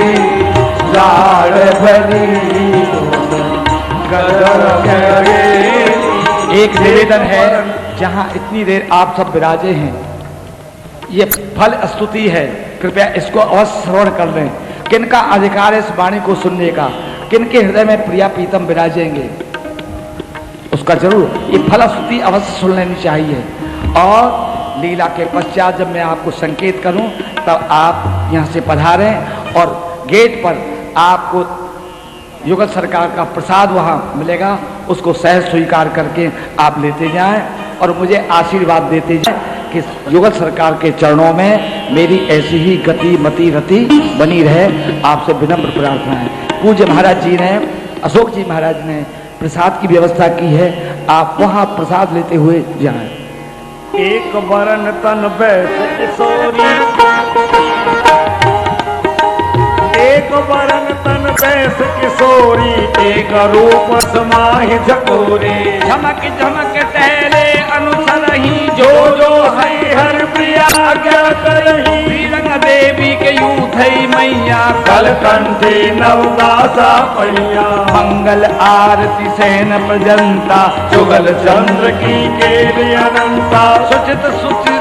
लाड़ भरी एक निवेदन है, जहां इतनी देर आप सब विराजे हैं, ये फल स्तुति है, कृपया इसको अवश्य श्रवण कर लें। किनका अधिकार है इस वाणी को सुनने का, किनके हृदय में प्रिया प्रीतम विराजेंगे, उसका जरूर ये फल स्तुति अवश्य सुन लेनी चाहिए। और लीला के पश्चात जब मैं आपको संकेत करूं तब आप यहां से पधारें और गेट पर आपको युगल सरकार का प्रसाद वहां मिलेगा, उसको सहज स्वीकार करके आप लेते जाएं और मुझे आशीर्वाद देते जाएं कि युगल सरकार के चरणों में मेरी ऐसी ही गति मति रति बनी रहे। आपसे विनम्र प्रार्थना है। पूज्य महाराज जी ने, अशोक जी महाराज ने प्रसाद की व्यवस्था की है, आप वहां प्रसाद लेते हुए जाएं। एक बरन तन बैस किशोरी, एक बरन तन बैस किशोरी, एक रूप समाहि झकोरी। झमक झमक टहले अनुसर ही जो जो है हर प्रिया आज्ञा करही। रंग देवी के यूं थई मैया कलकंठी नवदासा पैया। मंगल आरती सेन प्रजंता जुगल चंद्र की केली अनंता। सुचित सुचित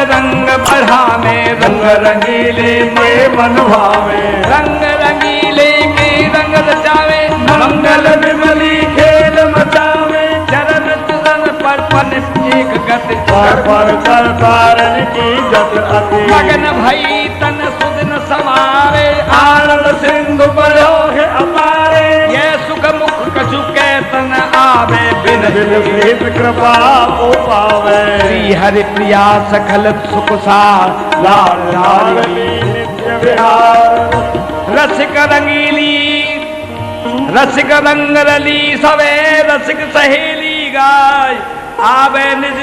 रंग बढ़ावे रंग रंगीले में मन भावे। रंग रंगीले के रंग रचावे मंगल विमली खेल मचावे। चरण चरण पर पन एक गति पर कर कारण की जत अति। मगन भई तन सुदिन समारे आनंद सिंधु बलो है अपारे। ये सुख मुख कछु के तन आवे बिन बिन कृपा को पावे। श्री हरि प्रिया सकल सुख सार लाल लाडली नित्य विहार। रसिक रंगीली रसिक रंग रली सवे रसिक सहेली गाय। आवे निज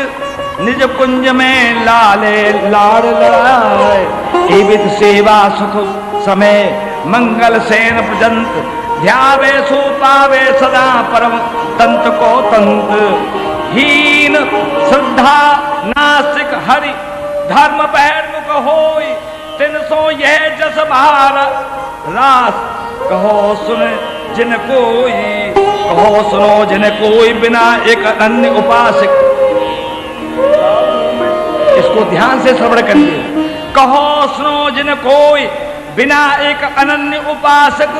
निज कुंज में लाले लाड़ लड़ाए। एविध सेवा सुख समय मंगल सेन प्रजंत। ध्यावे सो पावे सदा परम तंत्र को तंत्र। हीन श्रद्धा नासिक हरि धर्म बहिर्मुख होई। तिन सो यह जस भार रास कहो सुन जिन कोई। कहो सुनो जिन कोई बिना एक अन्य उपासक। इसको ध्यान से श्रवण करिए। कहो सुनो जिन कोई बिना एक अनन्य उपासक।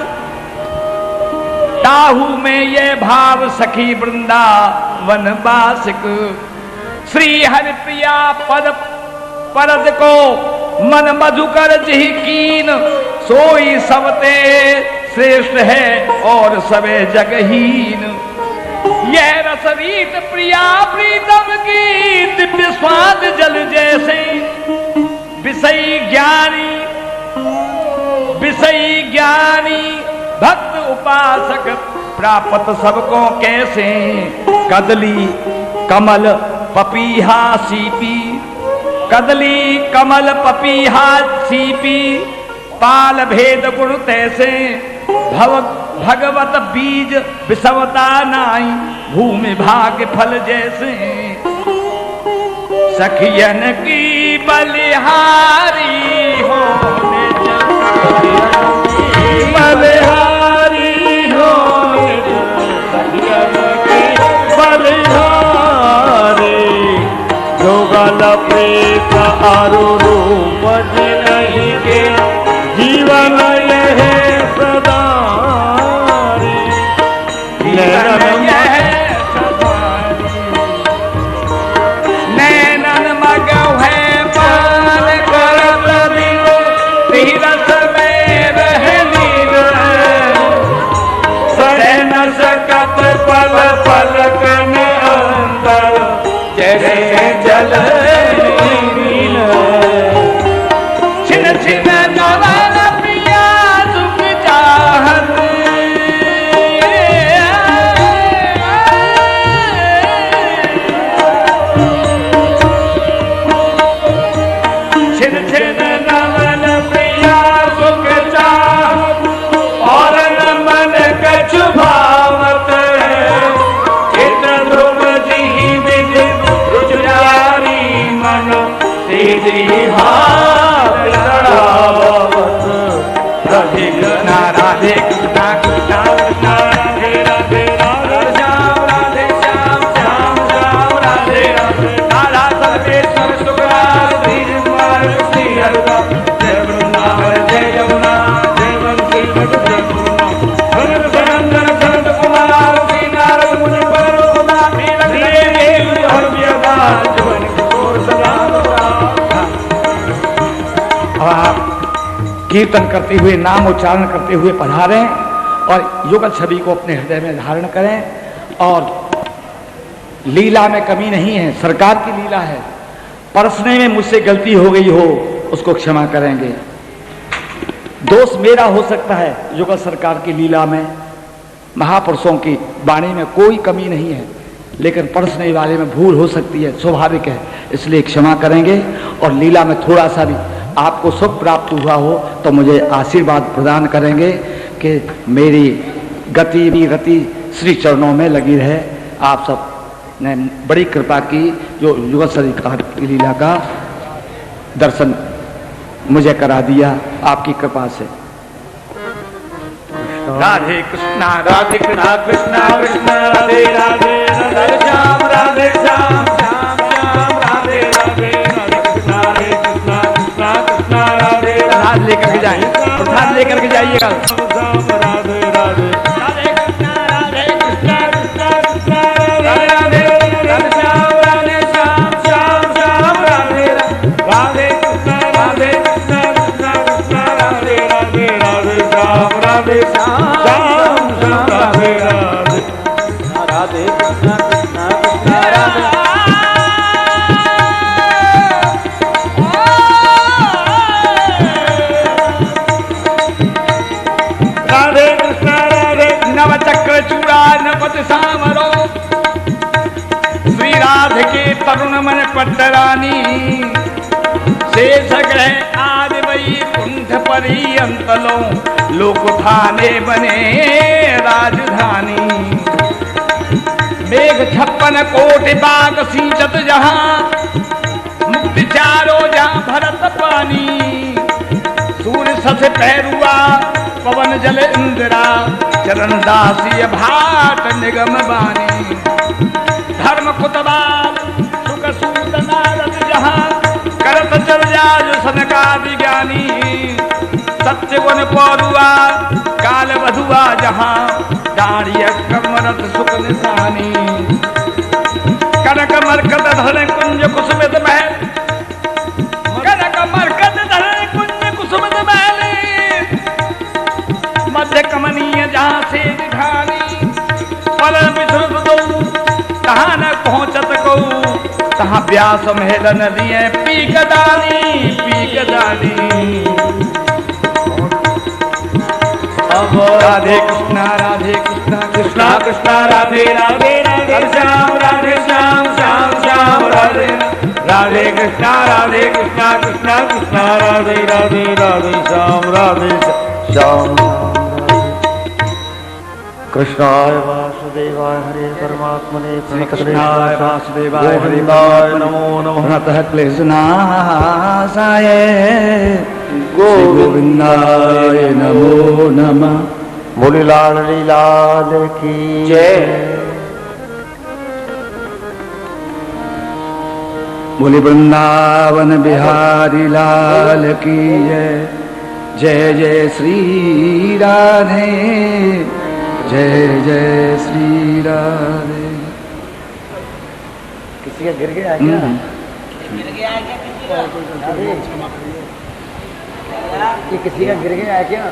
ताहू में ये भाव सखी वृंदावन वासिक। श्री हरि प्रिया पद परद को मन मधुकर जिहि कीन। सोई सबते श्रेष्ठ है और सबे जगहीन। यह रसरीत प्रिया प्रीतम की दिव्य स्वाद जल जैसे। विषयी ज्ञानी भक्त उपासक प्राप्त सबको कैसे। कदली कमल पपीहा सीपी। कदली कमल पपीहा सीपी। पाल भेद गुण तैसे। भगवत बीज विषवता नाई। भूमि भाग्य फल जैसे। सखियन की बलिहारी होने बलिहारी होने सखियन की बलिहारी। जोगल प्रेत आरु रूप जिनहि के जीवन यह सदा। नैनन मगव है पान करत दिन। रस में रह लीन छलकत पल पलक में अंतर जैसे जल नील छिन छिन नवन पिया सुख चाहत छिन छिन नवन प्रिया सुख चाहत और न मन कछु भावत चित्र ध्रुव जी विधि रुचारी मन सीधी हाथ लड़ावत राधे कृष्णा राधे कृष्णा कृष्णा कृष्णा राधे राधे राधे श्याम राधे श्याम श्याम श्याम राधे राधे राधा सर्वेश्वर सुखराज श्री हरदा जय वृंदावन जय यमुना जय वंशी जय पूर्णा भगत सनंदन संत कुमार श्री नारद मुनि परम हर व्यवहार जीवन किशोर सदा अब आप कीर्तन करते हुए नाम उच्चारण करते हुए पधारें और युगल छवि को अपने हृदय में धारण करें। और लीला में कमी नहीं है, सरकार की लीला है। परसने में मुझसे गलती हो गई हो उसको क्षमा करेंगे। दोष मेरा हो सकता है, युगल सरकार की लीला में महापुरुषों की वाणी में कोई कमी नहीं है, लेकिन परसने वाले में भूल हो सकती है, स्वाभाविक है, इसलिए क्षमा करेंगे। और लीला में थोड़ा सा भी आपको सुख प्राप्त हुआ हो तो मुझे आशीर्वाद प्रदान करेंगे कि मेरी गति श्री चरणों में लगी रहे। आप सब ने बड़ी कृपा की, जो युगल सरकार की लीला का दर्शन मुझे करा दिया आपकी कृपा से। राधे कृष्णा कृष्णा कृष्णा राधे राधे राधे श्याम राधे श्याम श्याम श्याम राधे राधे कृष्णा कृष्णा कृष्णा राधे प्रसाद लेकर के जाइए, प्रसाद लेकर के जाइएगा। राधे राधे राधे कृष्णा कृष्णा कृष्णा राधे राधे राधे श्याम राधे श्याम श्याम श्याम राधे राधे कृष्णा कृष्णा कृष्णा राधे राधे राधे श्याम राधे श्याम श्याम श्याम राधे राधे राधे कृष्णा कृष्णा कृष्णा राधे राधे कृष्णा राधे नव चक्र चूड़ा नपत सामरो श्री राधिके तरुण मन पट्टरानी शेष ग्रह आदि वही कुंठ परी अंतलो लोक थाने बने राजधानी मेघ 56 कोटि बाग सींचत जहां मुक्ति चारो जहां भरत पानी सूर्य सस पैरुआ पवन जल इंदिरा चरण दासी भाट निगम बानी धर्म कुतबाल सुख सूत नारद जहां करत चर्या जो सनकादि ज्ञानी सत्य गुण पौरुआ काल वधुआ जहां दाढ़ी कमरत सुख निशानी कनक मरकत धन कुंज कुसुमित महल कनक मरकत धन कुंज कुसुमित महल मध्य कमनीय जहां से दिखानी पल बिछुर दो तहां न पहुंचत को तहां व्यास महल नदियां पीक दानी अब राधे कृष्णा कृष्णा कृष्णा राधे राधे राधे श्याम राधे श्याम श्याम श्याम राधे राधे कृष्णा कृष्णा कृष्णा राधे राधे राधे श्याम राधे श्याम कृष्णाय वासुदेवाय हरे परमात्मने कृष्णाय वासुदेवाय हरे गोविंदाय नमो नमः प्रणतः क्लेशनाशाय गोविंदाय नमो नमः। बोली लाल लाल की जय। बोली वृंदावन बिहारी लाल की जय। जय जय श्री राधे, जय जय श्री राधे। किसी का गिर गया क्या? ये किसी का गिर गया है क्या?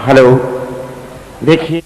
हेलो, देखिए